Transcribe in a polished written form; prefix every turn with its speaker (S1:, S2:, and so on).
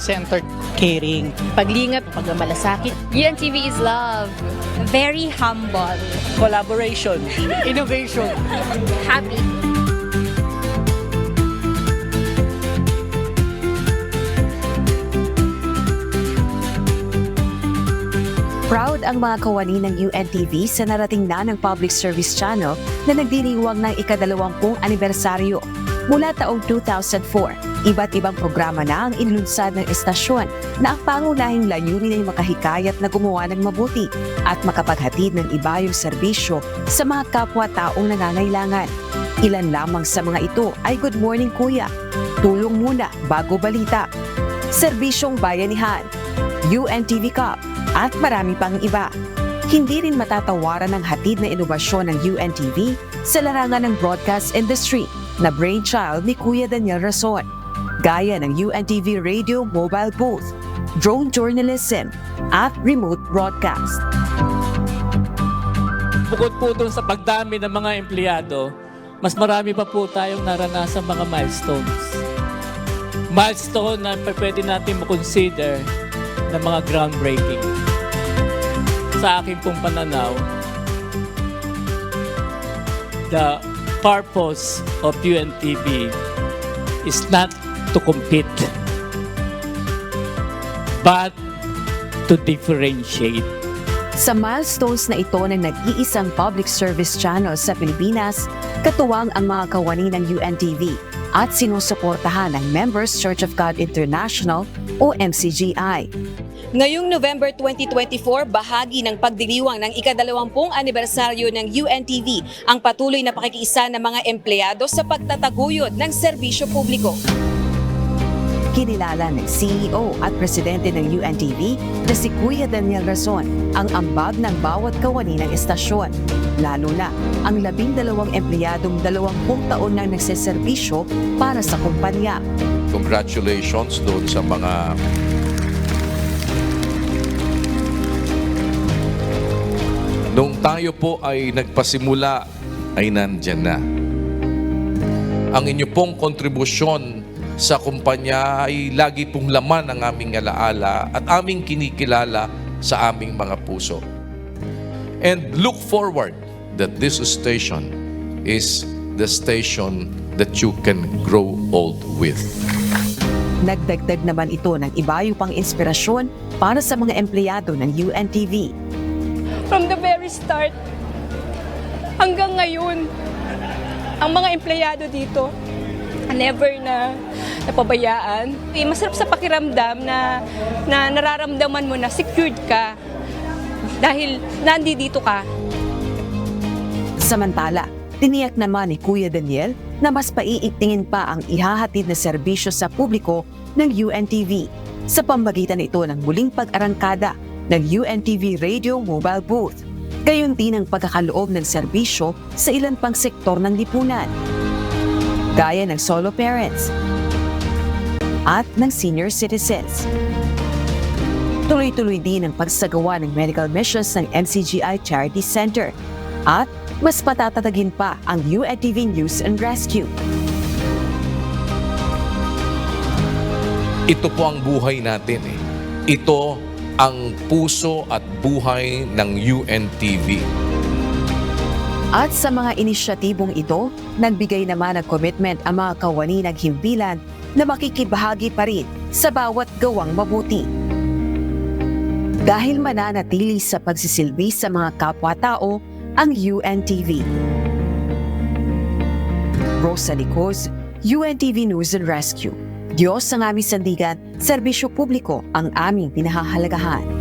S1: God-centered caring.
S2: Paglingap, pagmamalasakit.
S3: UNTV is love.
S4: Very humble.
S1: Collaboration. Innovation.
S3: Happy.
S5: Proud ang mga kawani ng UNTV sa narating na ng Public Service Channel na nagdiriwang ng ika-20 anibersaryo. Mula taong 2004, iba't ibang programa na ang inilunsad ng estasyon na ang pangunahing layunin ay makahikayat na gumawa ng mabuti at makapaghatid ng ibayong serbisyo sa mga kapwa-taong nangangailangan. Ilan lamang sa mga ito ay Good Morning Kuya, Tulong Muna Bago Balita, Serbisyong Bayanihan, UNTV Cup, at marami pang iba. Hindi rin matatawaran ang hatid na inobasyon ng UNTV sa larangan ng broadcast industry na brainchild ni Kuya Daniel Rason, gaya ng UNTV Radio Mobile Booth, drone journalism, at remote broadcast.
S6: Bukod po dun sa pagdami ng mga empleyado, mas marami pa po tayong naranasan mga milestones. Milestone na pwede natin makonsider na mga groundbreaking. Sa akin pong pananaw, the purpose of UNTV is not to compete, but to differentiate.
S5: Sa milestones na ito ng nag-iisang public service channel sa Pilipinas, katuwang ang mga kawani ng UNTV at sinusuportahan ng Members Church of God International o MCGI. Ngayong November 2024, bahagi ng pagdiriwang ng ika-20 anibersaryo ng UNTV ang patuloy na pakikiisa ng mga empleyado sa pagtataguyod ng serbisyo publiko. Kinilala ng CEO at Presidente ng UNTV na si Kuya Daniel Rason ang ambag ng bawat kawani ng estasyon, lalo na ang 12 empleyadong 20 taon nang nagseserbisyo para sa kumpanya.
S7: Congratulations doon sa mga nung tayo po ay nagpasimula ay nandyan na. Ang inyo pong kontribusyon sa kumpanya ay lagi pong laman ng aming alaala at aming kinikilala sa aming mga puso. And look forward that this station is the station that you can grow old with.
S5: Nagdagdag naman ito ng ibayong pang inspirasyon para sa mga empleyado ng UNTV.
S8: From the very start hanggang ngayon, ang mga empleyado dito never na napabayaan. Masarap sa pakiramdam na nararamdaman mo na secured ka dahil nandito ka.
S5: Samantala, tiniyak naman ni Kuya Daniel na mas paiigtingin pa ang ihahatid na serbisyo sa publiko ng UNTV sa pamamagitan ito ng muling pag-arangkada ng UNTV Radio Mobile Booth, gayon din ang pagkakaloob ng serbisyo sa ilan pang sektor ng lipunan, gaya ng solo parents at ng senior citizens. Tuloy-tuloy din ang pagsagawa ng medical missions ng MCGI Charity Center at mas patatatagin pa ang UNTV News and Rescue.
S7: Ito po ang buhay natin eh. Ito ang puso at buhay ng UNTV.
S5: At sa mga inisyatibong ito, nagbigay naman ng commitment ang mga kawani ng himpilan na makikibahagi pa rin sa bawat gawang mabuti. Dahil mananatili sa pagsisilbi sa mga kapwa-tao ang UNTV. Rosalie Coz, UNTV News and Rescue. Diyos ang aming sandigan, serbisyo publiko ang aming pinahahalagahan.